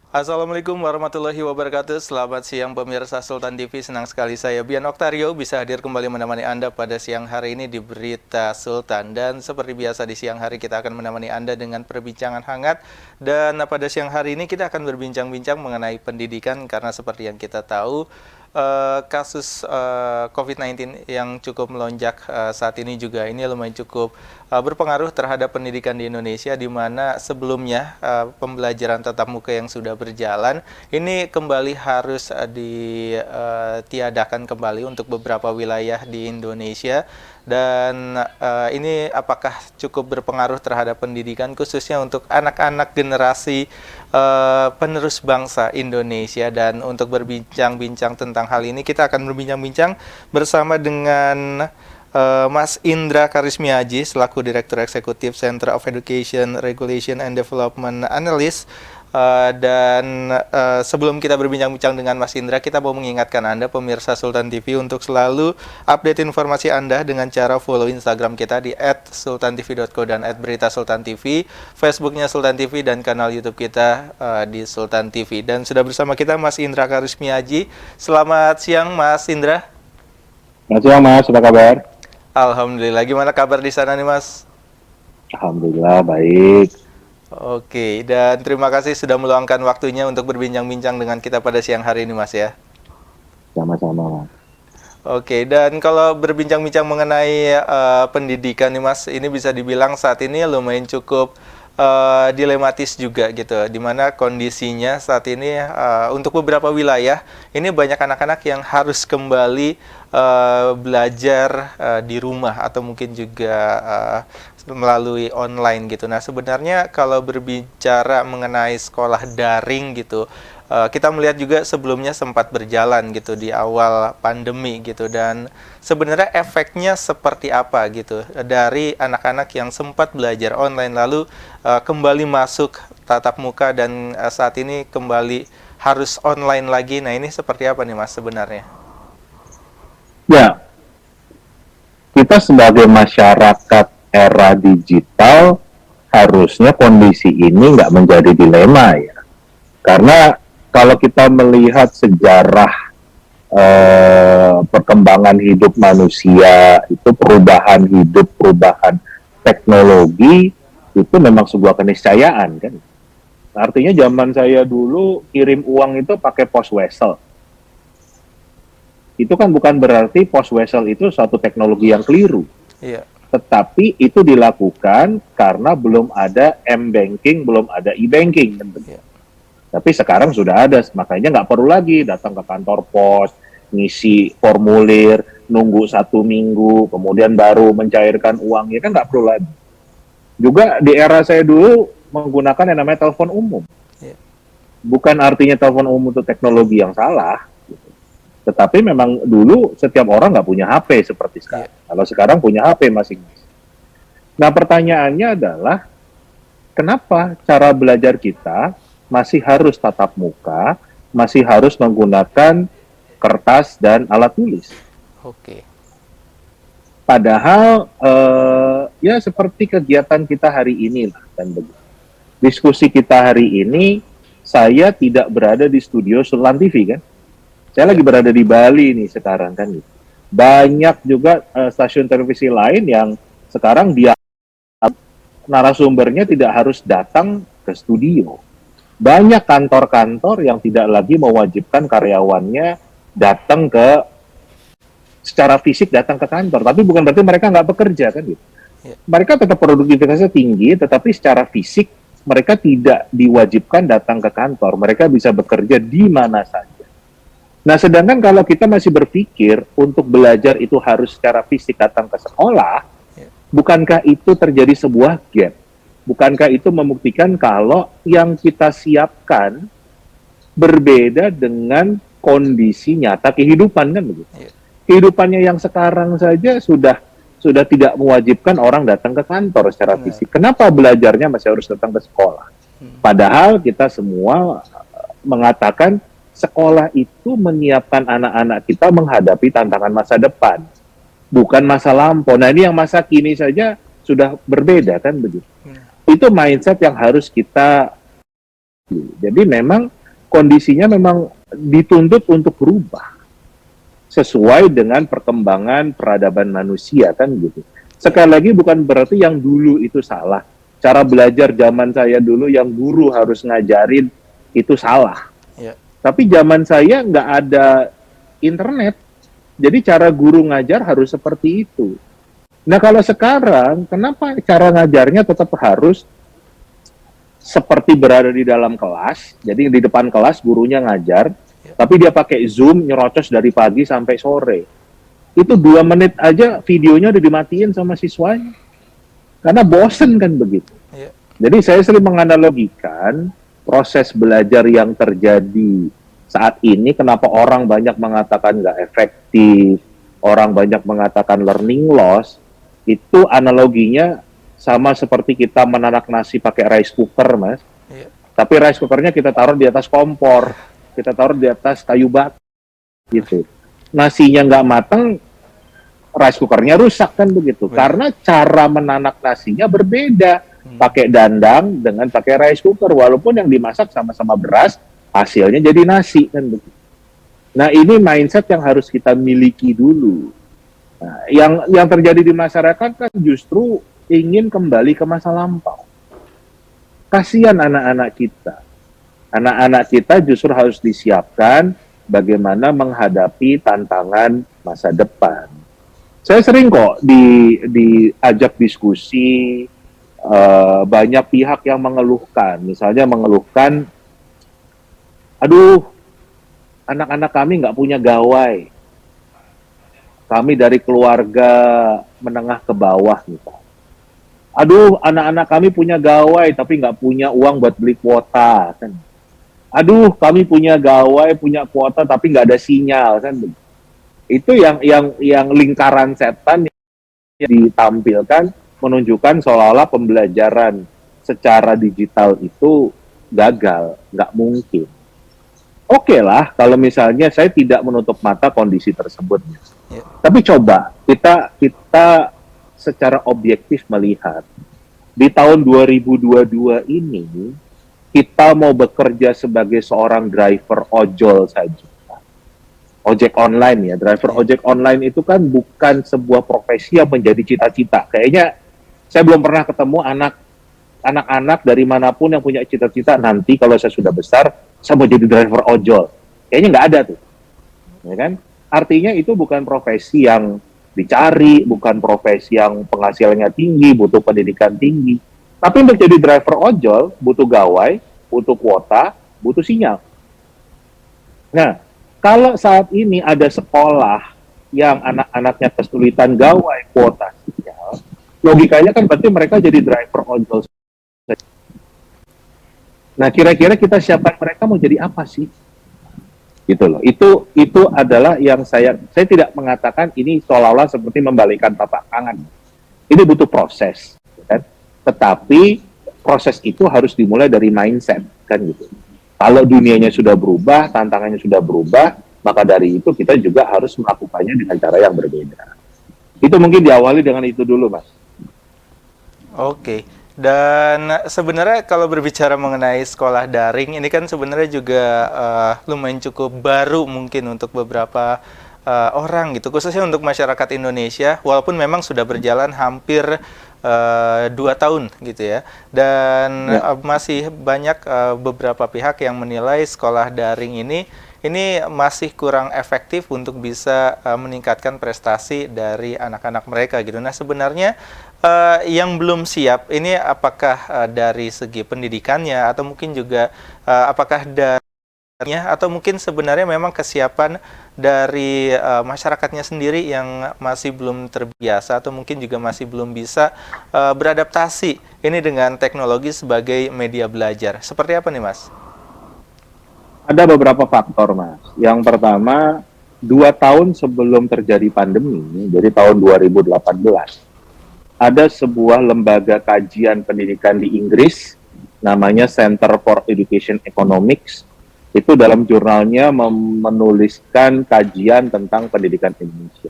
Assalamualaikum warahmatullahi wabarakatuh. Selamat siang pemirsa Sultan TV. Senang sekali saya Bian Oktario bisa hadir kembali menemani Anda pada siang hari ini di Berita Sultan. Dan seperti biasa di siang hari kita akan menemani Anda dengan perbincangan hangat. Dan pada siang hari ini kita akan berbincang-bincang mengenai pendidikan karena seperti yang kita tahu kasus COVID-19 yang cukup melonjak saat ini juga ini lumayan cukup berpengaruh terhadap pendidikan di Indonesia, di mana sebelumnya pembelajaran tatap muka yang sudah berjalan ini kembali harus ditiadakan kembali untuk beberapa wilayah di Indonesia. Dan ini apakah cukup berpengaruh terhadap pendidikan khususnya untuk anak-anak generasi penerus bangsa Indonesia. Dan untuk berbincang-bincang tentang hal ini kita akan berbincang-bincang bersama dengan Mas Indra Karismiaji selaku Direktur Eksekutif Center of Education Regulation and Development Analyst. Sebelum kita berbincang-bincang dengan Mas Indra, kita mau mengingatkan Anda pemirsa Sultan TV untuk selalu update informasi Anda dengan cara follow Instagram kita di @sultantv.co dan @beritasultantv, Facebooknya Sultan TV, dan kanal YouTube kita di Sultan TV. Dan sudah bersama kita Mas Indra Karismiaji. Selamat siang Mas Indra. Selamat siang Mas, apa kabar? Alhamdulillah, gimana kabar di sana nih Mas? Alhamdulillah baik. Oke, dan terima kasih sudah meluangkan waktunya untuk berbincang-bincang dengan kita pada siang hari ini Mas ya. Sama-sama Mas. Oke, dan kalau berbincang-bincang mengenai pendidikan nih Mas, ini bisa dibilang saat ini lumayan cukup dilematis juga gitu, dimana kondisinya saat ini untuk beberapa wilayah ini banyak anak-anak yang harus kembali belajar di rumah atau mungkin juga melalui online gitu. Nah sebenarnya kalau berbicara mengenai sekolah daring gitu, kita melihat juga sebelumnya sempat berjalan gitu di awal pandemi gitu, dan sebenarnya efeknya seperti apa gitu dari anak-anak yang sempat belajar online lalu kembali masuk tatap muka dan saat ini kembali harus online lagi. Nah ini seperti apa nih Mas sebenarnya? Ya, kita sebagai masyarakat era digital harusnya kondisi ini nggak menjadi dilema ya. Karena kalau kita melihat sejarah perkembangan hidup manusia, itu perubahan hidup, perubahan teknologi, itu memang sebuah keniscayaan kan. Artinya zaman saya dulu kirim uang itu pakai post wesel. Itu kan bukan berarti post wesel itu suatu teknologi yang keliru. Iya. Tetapi itu dilakukan karena belum ada m-banking, belum ada e-banking. Iya. Tapi sekarang sudah ada, makanya nggak perlu lagi datang ke kantor pos, ngisi formulir, nunggu 1 minggu, kemudian baru mencairkan uang, ya kan nggak perlu lagi. Juga di era saya dulu menggunakan yang namanya telepon umum. Yeah. Bukan artinya telepon umum itu teknologi yang salah, gitu. Tetapi memang dulu setiap orang nggak punya HP seperti sekarang. Yeah. Kalau sekarang punya HP masing-masing. Nah pertanyaannya adalah, kenapa cara belajar kita masih harus tatap muka, masih harus menggunakan kertas dan alat tulis? Oke. Padahal ya seperti kegiatan kita hari ini lah, kan begitu. Diskusi kita hari ini, saya tidak berada di studio Sultan TV kan. Saya lagi berada di Bali nih sekarang kan gitu. Banyak juga stasiun televisi lain yang sekarang dia narasumbernya tidak harus datang ke studio. Banyak kantor-kantor yang tidak lagi mewajibkan karyawannya datang ke secara fisik datang ke kantor, tapi bukan berarti mereka nggak bekerja kan gitu. Mereka tetap produktivitasnya tinggi, tetapi secara fisik mereka tidak diwajibkan datang ke kantor. Mereka bisa bekerja di mana saja. Nah, sedangkan kalau kita masih berpikir untuk belajar itu harus secara fisik datang ke sekolah, bukankah itu terjadi sebuah gap? Bukankah itu membuktikan kalau yang kita siapkan berbeda dengan kondisi nyata kehidupan kan begitu? Kehidupannya yang sekarang saja sudah tidak mewajibkan orang datang ke kantor secara fisik. Kenapa belajarnya masih harus datang ke sekolah? Padahal kita semua mengatakan sekolah itu menyiapkan anak-anak kita menghadapi tantangan masa depan, bukan masa lampau. Nah ini yang masa kini saja sudah berbeda kan begitu. Itu mindset yang harus kita. Jadi memang kondisinya memang dituntut untuk berubah sesuai dengan perkembangan peradaban manusia kan gitu. Sekali lagi bukan berarti yang dulu itu salah. Cara belajar zaman saya dulu yang guru harus ngajarin itu salah. Ya. Tapi zaman saya nggak ada internet. Jadi cara guru ngajar harus seperti itu. Nah kalau sekarang, kenapa cara ngajarnya tetap harus seperti berada di dalam kelas? Jadi di depan kelas gurunya ngajar, tapi dia pakai Zoom nyerocos dari pagi sampai sore. Itu 2 menit aja videonya udah dimatiin sama siswanya. Karena bosen kan begitu. Ya. Jadi saya sering menganalogikan proses belajar yang terjadi saat ini, kenapa orang banyak mengatakan nggak efektif, orang banyak mengatakan learning loss, itu analoginya sama seperti kita menanak nasi pakai rice cooker, Mas. Ya. Tapi rice cookernya kita taruh di atas kompor, kita taruh di atas kayu batu, gitu. Nasinya nggak matang, rice cookernya rusak kan begitu. Betul. Karena cara menanak nasinya berbeda. Pakai dandang dengan pakai rice cooker, walaupun yang dimasak sama-sama beras, hasilnya jadi nasi kan begitu. Nah ini mindset yang harus kita miliki dulu. Nah, yang terjadi di masyarakat kan justru ingin kembali ke masa lampau. Kasihan anak-anak kita. Anak-anak kita justru harus disiapkan bagaimana menghadapi tantangan masa depan. Saya sering kok diajak diskusi, banyak pihak yang mengeluhkan. Misalnya mengeluhkan, aduh, anak-anak kami nggak punya gawai. Kami dari keluarga menengah ke bawah, misalnya. Aduh, anak-anak kami punya gawai, tapi nggak punya uang buat beli kuota. Kan. Aduh, kami punya gawai, punya kuota, tapi nggak ada sinyal. Kan. Itu yang lingkaran setan yang ditampilkan, menunjukkan seolah-olah pembelajaran secara digital itu gagal, nggak mungkin. Oke lah, kalau misalnya saya tidak menutup mata kondisi tersebut. Ya. Tapi coba kita secara objektif melihat di tahun 2022 ini kita mau bekerja sebagai seorang driver ojol saja. Ojek online ya, driver ojek online itu kan bukan sebuah profesi yang menjadi cita-cita. Kayaknya saya belum pernah ketemu anak-anak dari manapun yang punya cita-cita nanti kalau saya sudah besar, saya mau jadi driver ojol. Kayaknya nggak ada tuh. Ya kan? Artinya itu bukan profesi yang dicari, bukan profesi yang penghasilannya tinggi, butuh pendidikan tinggi. Tapi untuk jadi driver ojol, butuh gawai, butuh kuota, butuh sinyal. Nah, kalau saat ini ada sekolah yang anak-anaknya kesulitan gawai, kuota, sinyal, logikanya kan berarti mereka jadi driver ojol. Nah, kira-kira kita siapkan mereka mau jadi apa sih? Gitu loh. Itu adalah yang saya tidak mengatakan ini seolah-olah seperti membalikkan telapak tangan. Ini butuh proses, kan? Tetapi proses itu harus dimulai dari mindset, kan gitu. Kalau dunianya sudah berubah, tantangannya sudah berubah, maka dari itu kita juga harus melakukannya dengan cara yang berbeda. Itu mungkin diawali dengan itu dulu, Mas. Oke. Dan sebenarnya kalau berbicara mengenai sekolah daring, ini kan sebenarnya juga lumayan cukup baru mungkin untuk beberapa orang gitu, khususnya untuk masyarakat Indonesia, walaupun memang sudah berjalan hampir 2 tahun gitu ya. Dan masih banyak beberapa pihak yang menilai sekolah daring ini masih kurang efektif untuk bisa meningkatkan prestasi dari anak-anak mereka gitu. Nah sebenarnya yang belum siap ini apakah dari segi pendidikannya atau mungkin juga apakah darinya atau mungkin sebenarnya memang kesiapan dari masyarakatnya sendiri yang masih belum terbiasa atau mungkin juga masih belum bisa beradaptasi ini dengan teknologi sebagai media belajar. Seperti apa nih, Mas? Ada beberapa faktor, Mas. Yang pertama, 2 tahun sebelum terjadi pandemi, jadi tahun 2018, ada sebuah lembaga kajian pendidikan di Inggris, namanya Center for Education Economics. Itu dalam jurnalnya menuliskan kajian tentang pendidikan Indonesia.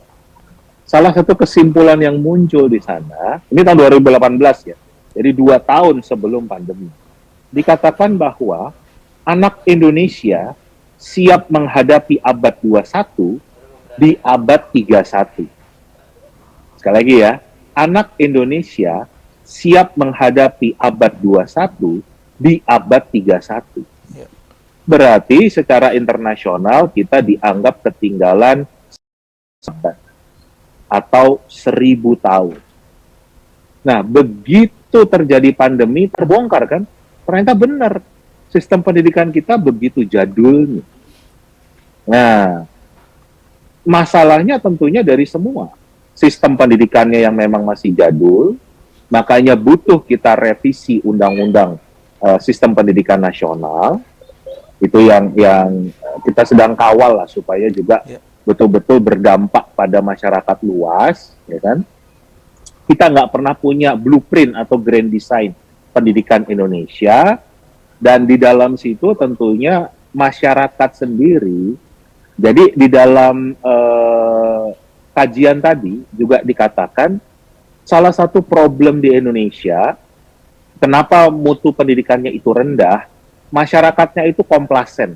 Salah satu kesimpulan yang muncul di sana, ini tahun 2018 ya, jadi 2 tahun sebelum pandemi, dikatakan bahwa anak Indonesia siap menghadapi abad 21 di abad 31. Sekali lagi ya, anak Indonesia siap menghadapi abad 21 di abad 31. Berarti secara internasional kita dianggap ketinggalan atau 1000 tahun. Nah, begitu terjadi pandemi, terbongkar kan? Ternyata benar, sistem pendidikan kita begitu jadulnya. Nah, masalahnya tentunya dari semua. Sistem pendidikannya yang memang masih jadul, makanya butuh kita revisi undang-undang sistem pendidikan nasional. Itu yang kita sedang kawal lah supaya juga betul-betul berdampak pada masyarakat luas, ya kan? Kita nggak pernah punya blueprint atau grand design pendidikan Indonesia, dan di dalam situ tentunya masyarakat sendiri. Jadi di dalam kajian tadi juga dikatakan salah satu problem di Indonesia, kenapa mutu pendidikannya itu rendah, masyarakatnya itu komplasen.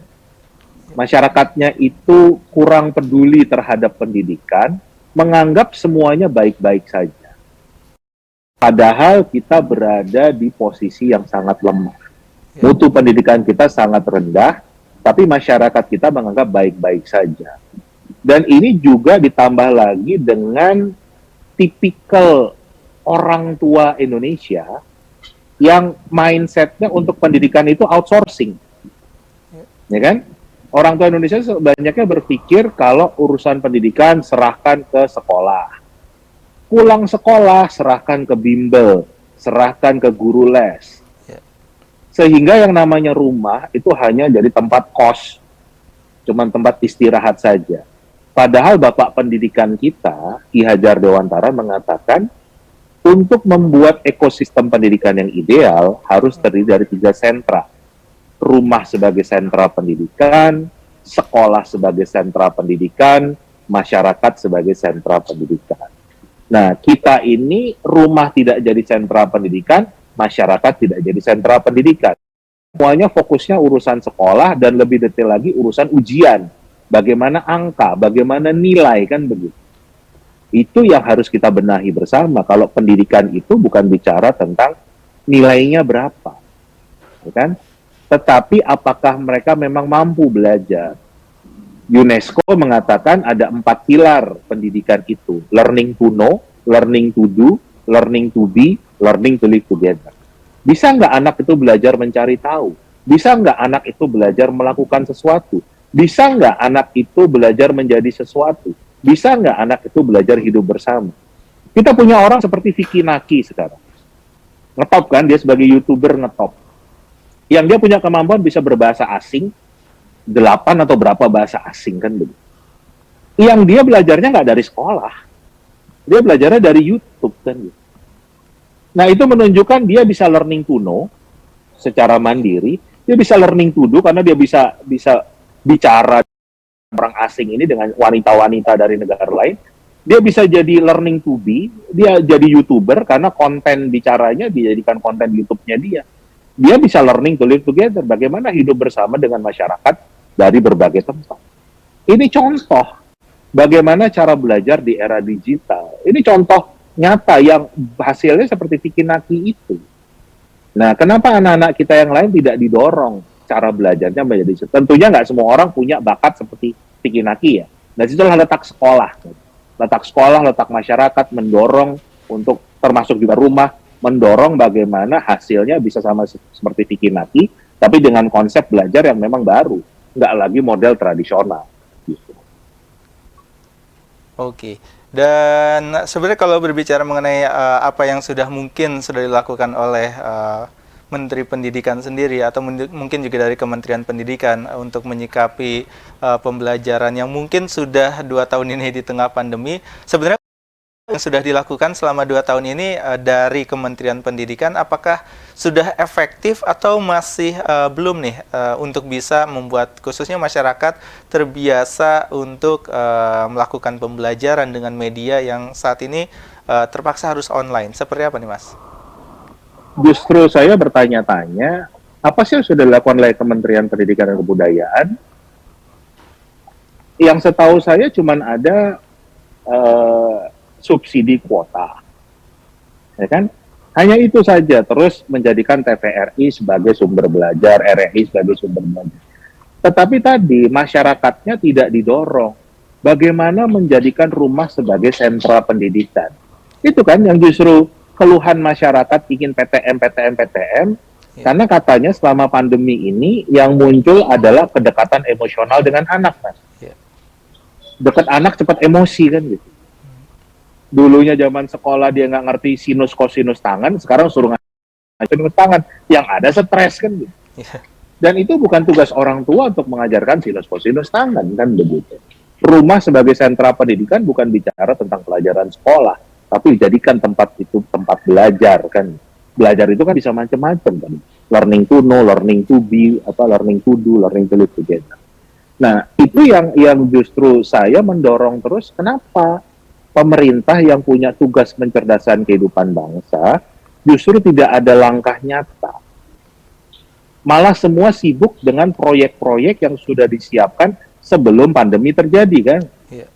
Masyarakatnya itu kurang peduli terhadap pendidikan, menganggap semuanya baik-baik saja. Padahal kita berada di posisi yang sangat lemah. Mutu pendidikan kita sangat rendah, tapi masyarakat kita menganggap baik-baik saja. Dan ini juga ditambah lagi dengan tipikal orang tua Indonesia yang mindsetnya untuk pendidikan itu outsourcing, ya kan? Orang tua Indonesia banyaknya berpikir kalau urusan pendidikan serahkan ke sekolah, pulang sekolah serahkan ke bimbel, serahkan ke guru les, sehingga yang namanya rumah itu hanya jadi tempat kos, cuman tempat istirahat saja. Padahal Bapak Pendidikan kita, Ki Hajar Dewantara, mengatakan untuk membuat ekosistem pendidikan yang ideal harus terdiri dari 3 sentra. Rumah sebagai sentra pendidikan, sekolah sebagai sentra pendidikan, masyarakat sebagai sentra pendidikan. Nah, kita ini rumah tidak jadi sentra pendidikan, masyarakat tidak jadi sentra pendidikan. Semuanya fokusnya urusan sekolah dan lebih detail lagi urusan ujian. Bagaimana angka, bagaimana nilai, kan begitu. Itu yang harus kita benahi bersama. Kalau pendidikan itu bukan bicara tentang nilainya berapa, ya kan? Tetapi apakah mereka memang mampu belajar? UNESCO mengatakan ada 4 pilar pendidikan itu: learning to know, learning to do, learning to be, learning to live together. Bisa nggak anak itu belajar mencari tahu? Bisa nggak anak itu belajar melakukan sesuatu? Bisa nggak anak itu belajar menjadi sesuatu? Bisa nggak anak itu belajar hidup bersama? Kita punya orang seperti Vicky Naki sekarang. Ngetop kan, dia sebagai YouTuber ngetop. Yang dia punya kemampuan bisa berbahasa asing, 8 atau berapa bahasa asing kan begitu. Yang dia belajarnya nggak dari sekolah. Dia belajarnya dari YouTube kan gitu. Nah, itu menunjukkan dia bisa learning to know secara mandiri, dia bisa learning to do karena dia bisa bicara orang asing ini dengan wanita-wanita dari negara lain. Dia bisa jadi learning to be, dia jadi YouTuber karena konten bicaranya dijadikan konten YouTube-nya dia. Dia bisa learning to live together, bagaimana hidup bersama dengan masyarakat dari berbagai tempat. Ini contoh bagaimana cara belajar di era digital. Ini contoh nyata yang hasilnya seperti Vicky Naki itu. Nah, kenapa anak-anak kita yang lain tidak didorong cara belajarnya menjadi, tentunya nggak semua orang punya bakat seperti Vicky Naki ya. Nah, situlah letak sekolah. Letak sekolah, letak masyarakat mendorong untuk, termasuk juga rumah, mendorong bagaimana hasilnya bisa sama seperti Vicky Naki, tapi dengan konsep belajar yang memang baru, nggak lagi model tradisional. Gitu. Oke. Dan sebenarnya kalau berbicara mengenai apa yang mungkin sudah dilakukan oleh Menteri Pendidikan sendiri atau mungkin juga dari Kementerian Pendidikan untuk menyikapi pembelajaran yang mungkin sudah 2 tahun ini di tengah pandemi, sebenarnya yang sudah dilakukan selama 2 tahun ini dari Kementerian Pendidikan, apakah sudah efektif atau masih belum nih untuk bisa membuat khususnya masyarakat terbiasa untuk melakukan pembelajaran dengan media yang saat ini terpaksa harus online? Seperti apa nih, Mas? Justru saya bertanya-tanya, Apa sih yang sudah dilakukan oleh Kementerian Pendidikan dan Kebudayaan? Yang setahu saya cuma ada eh, subsidi kuota, ya kan? Hanya itu saja, terus menjadikan TVRI sebagai sumber belajar, RRI sebagai sumber belajar. Tetapi tadi masyarakatnya tidak didorong. Bagaimana menjadikan rumah sebagai sentra pendidikan? Itu kan yang justru keluhan masyarakat ingin PTM, PTM, PTM, Ya. karena katanya selama pandemi ini yang muncul adalah kedekatan emosional dengan anak, Mas. Ya. Dekat anak cepat emosi kan gitu. Dulunya zaman sekolah dia nggak ngerti sinus kosinus tangan, sekarang suruh ngajarin sinus tangan. Yang ada stres kan gitu. Ya. Dan itu bukan tugas orang tua untuk mengajarkan sinus kosinus tangan kan begitu. Rumah sebagai sentra pendidikan bukan bicara tentang pelajaran sekolah, tapi dijadikan tempat itu tempat belajar kan. Belajar itu kan bisa macam-macam kan. Learning to know, learning to be, learning to do, learning to live together. Nah, itu yang justru saya mendorong terus. Kenapa pemerintah yang punya tugas mencerdaskan kehidupan bangsa justru tidak ada langkah nyata? Malah semua sibuk dengan proyek-proyek yang sudah disiapkan sebelum pandemi terjadi kan. Ya.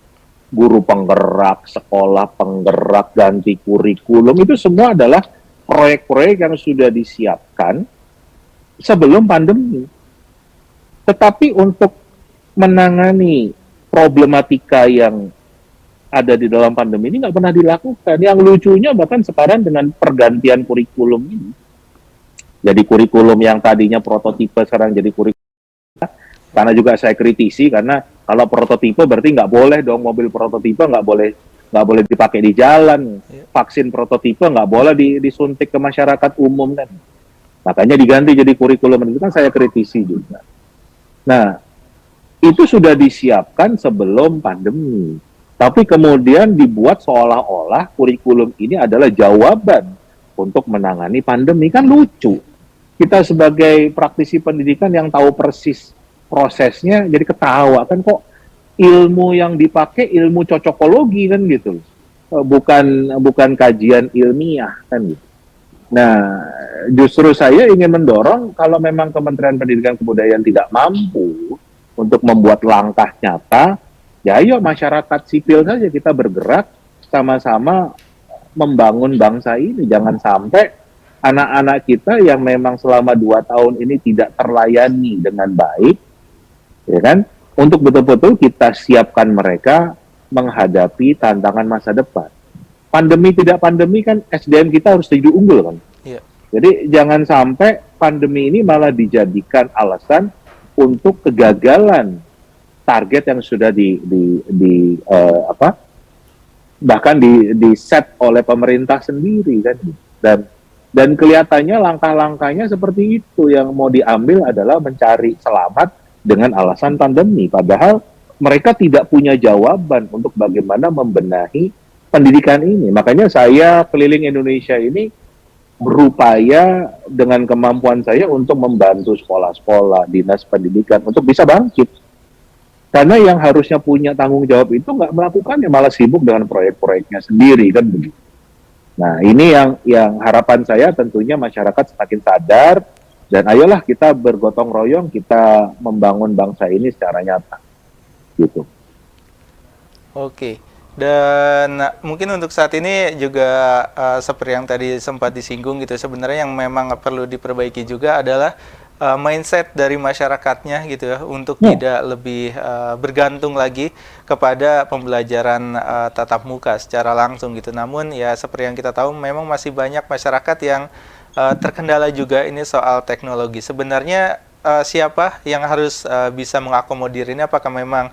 Guru penggerak, sekolah penggerak, ganti kurikulum, itu semua adalah proyek-proyek yang sudah disiapkan sebelum pandemi. Tetapi untuk menangani problematika yang ada di dalam pandemi ini nggak pernah dilakukan. Yang lucunya bahkan sekarang dengan pergantian kurikulum ini. Jadi kurikulum yang tadinya prototipe sekarang jadi kurikulum. Karena juga saya kritisi karena kalau prototipe berarti nggak boleh dong, mobil prototipe nggak boleh dipakai di jalan. Vaksin prototipe nggak boleh disuntik ke masyarakat umum kan. Makanya diganti jadi kurikulum, itu kan saya kritisi juga. Nah, itu sudah disiapkan sebelum pandemi. Tapi kemudian dibuat seolah-olah kurikulum ini adalah jawaban untuk menangani pandemi. Kan lucu. Kita sebagai praktisi pendidikan yang tahu persis prosesnya, jadi ketawa. Kan kok ilmu yang dipakai ilmu cocokologi kan gitu. Bukan kajian ilmiah kan gitu. Nah, justru saya ingin mendorong kalau memang Kementerian Pendidikan dan Kebudayaan tidak mampu untuk membuat langkah nyata, ya ayo masyarakat sipil saja kita bergerak sama-sama membangun bangsa ini. Jangan sampai anak-anak kita yang memang selama 2 tahun ini tidak terlayani dengan baik, ya kan? Untuk betul-betul kita siapkan mereka menghadapi tantangan masa depan. Pandemi tidak pandemi kan SDM kita harus jadi unggul kan. Iya. Jadi jangan sampai pandemi ini malah dijadikan alasan untuk kegagalan target yang sudah bahkan di set oleh pemerintah sendiri kan. Dan kelihatannya langkah-langkahnya seperti itu, yang mau diambil adalah mencari selamat dengan alasan pandemi, padahal mereka tidak punya jawaban untuk bagaimana membenahi pendidikan ini. Makanya saya keliling Indonesia ini berupaya dengan kemampuan saya untuk membantu sekolah-sekolah, dinas pendidikan untuk bisa bangkit. Karena yang harusnya punya tanggung jawab itu nggak melakukannya, malah sibuk dengan proyek-proyeknya sendiri kan begitu. Nah, ini yang harapan saya tentunya masyarakat semakin sadar, dan ayolah kita bergotong royong, kita membangun bangsa ini secara nyata. Gitu. Oke. Dan mungkin untuk saat ini juga seperti yang tadi sempat disinggung gitu, sebenarnya yang memang perlu diperbaiki juga adalah mindset dari masyarakatnya gitu ya, untuk tidak lebih bergantung lagi kepada pembelajaran tatap muka secara langsung gitu. Namun ya seperti yang kita tahu memang masih banyak masyarakat yang terkendala juga ini soal teknologi. Sebenarnya siapa yang harus bisa mengakomodir ini? Apakah memang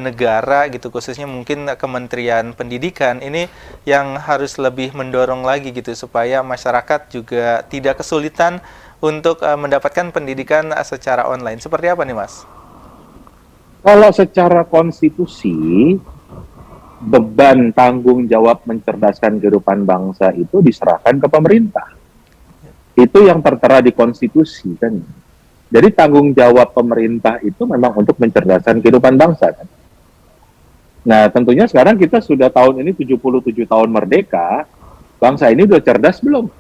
negara gitu, khususnya mungkin Kementerian Pendidikan ini yang harus lebih mendorong lagi gitu supaya masyarakat juga tidak kesulitan untuk mendapatkan pendidikan secara online. Seperti apa nih Mas? Kalau secara konstitusi, beban tanggung jawab mencerdaskan kehidupan bangsa itu diserahkan ke pemerintah. Itu yang tertera di konstitusi kan. Jadi tanggung jawab pemerintah itu memang untuk mencerdaskan kehidupan bangsa kan. Nah, tentunya sekarang kita sudah tahun ini 77 tahun merdeka, bangsa ini udah cerdas belum?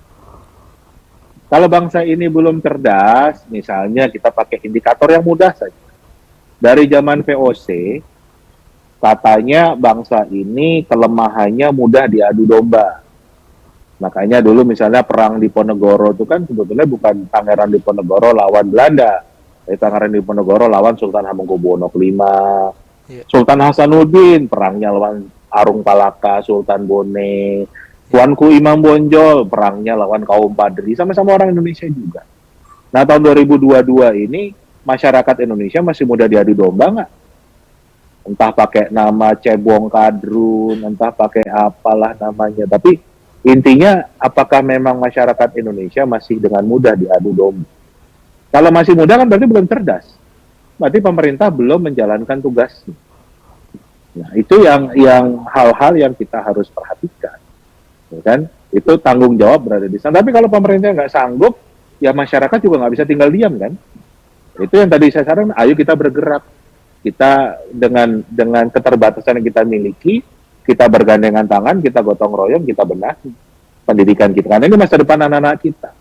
Kalau bangsa ini belum cerdas, misalnya kita pakai indikator yang mudah saja. Dari zaman VOC, katanya bangsa ini kelemahannya mudah diadu domba. Makanya dulu misalnya perang Diponegoro itu kan sebetulnya bukan Pangeran Diponegoro lawan Belanda. Tapi Pangeran Diponegoro lawan Sultan Hamengkubuwono V, Iya. Sultan Hasanuddin perangnya lawan Arung Palaka, Sultan Bone, Tuanku Imam Bonjol perangnya lawan kaum Padri, sama-sama orang Indonesia juga. Nah tahun 2022 ini masyarakat Indonesia masih mudah diadu domba nggak? Entah pakai nama cebong kadrun, entah pakai apalah namanya. Tapi intinya apakah memang masyarakat Indonesia masih dengan mudah diadu domba? Kalau masih mudah kan berarti belum cerdas. Berarti pemerintah belum menjalankan tugasnya. Nah, itu yang hal-hal yang kita harus perhatikan. Ya kan? Itu tanggung jawab berada di sana. Tapi kalau pemerintah nggak sanggup, ya masyarakat juga nggak bisa tinggal diam kan? Itu yang tadi saya sarankan, ayo kita bergerak. Kita dengan keterbatasan yang kita miliki, kita bergandengan tangan, kita gotong royong, kita benahi pendidikan kita. Karena ini masa depan anak-anak kita.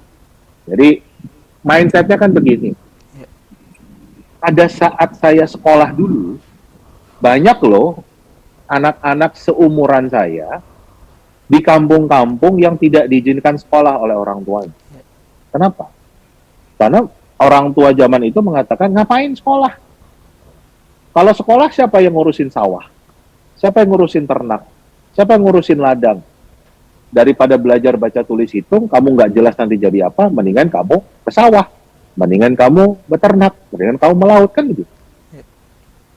Jadi mindsetnya kan begini. Pada saat saya sekolah dulu, banyak loh anak-anak seumuran saya di kampung-kampung yang tidak diizinkan sekolah oleh orang tuanya. Kenapa? Karena orang tua zaman itu mengatakan, ngapain sekolah? Kalau sekolah siapa yang ngurusin sawah? Siapa yang ngurusin ternak? Siapa yang ngurusin ladang? Daripada belajar baca tulis hitung, kamu nggak jelas nanti jadi apa, mendingan kamu ke sawah. Mendingan kamu beternak, mendingan kamu melaut, kan gitu.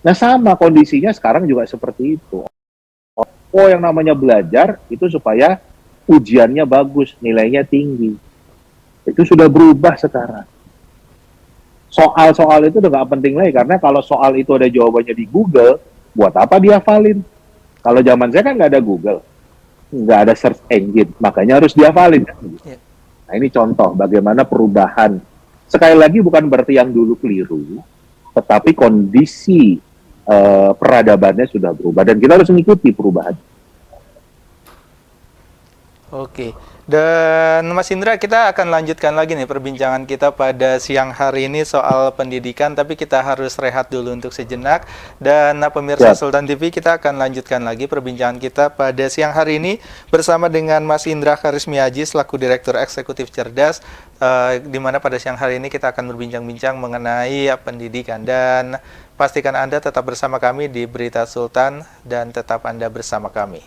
Nah sama kondisinya sekarang juga seperti itu. Oh yang namanya belajar itu supaya ujiannya bagus, nilainya tinggi. Itu sudah berubah sekarang. Soal-soal itu udah nggak penting lagi, karena kalau soal itu ada jawabannya di Google, buat apa dihafalin? Kalau zaman saya kan nggak ada Google, nggak ada search engine, makanya harus dihafalin. Nah ini contoh bagaimana perubahan. Sekali lagi bukan berarti yang dulu keliru, tetapi kondisi peradabannya sudah berubah, dan kita harus mengikuti perubahan. Oke, dan Mas Indra, kita akan lanjutkan lagi nih perbincangan kita pada siang hari ini soal pendidikan, tapi kita harus rehat dulu untuk sejenak. Dan pemirsa Sultan TV, kita akan lanjutkan lagi perbincangan kita pada siang hari ini bersama dengan Mas Indra Karismiaji selaku Direktur Eksekutif Cerdas, di mana pada siang hari ini kita akan berbincang-bincang mengenai pendidikan. Dan pastikan Anda tetap bersama kami di Berita Sultan dan tetap Anda bersama kami.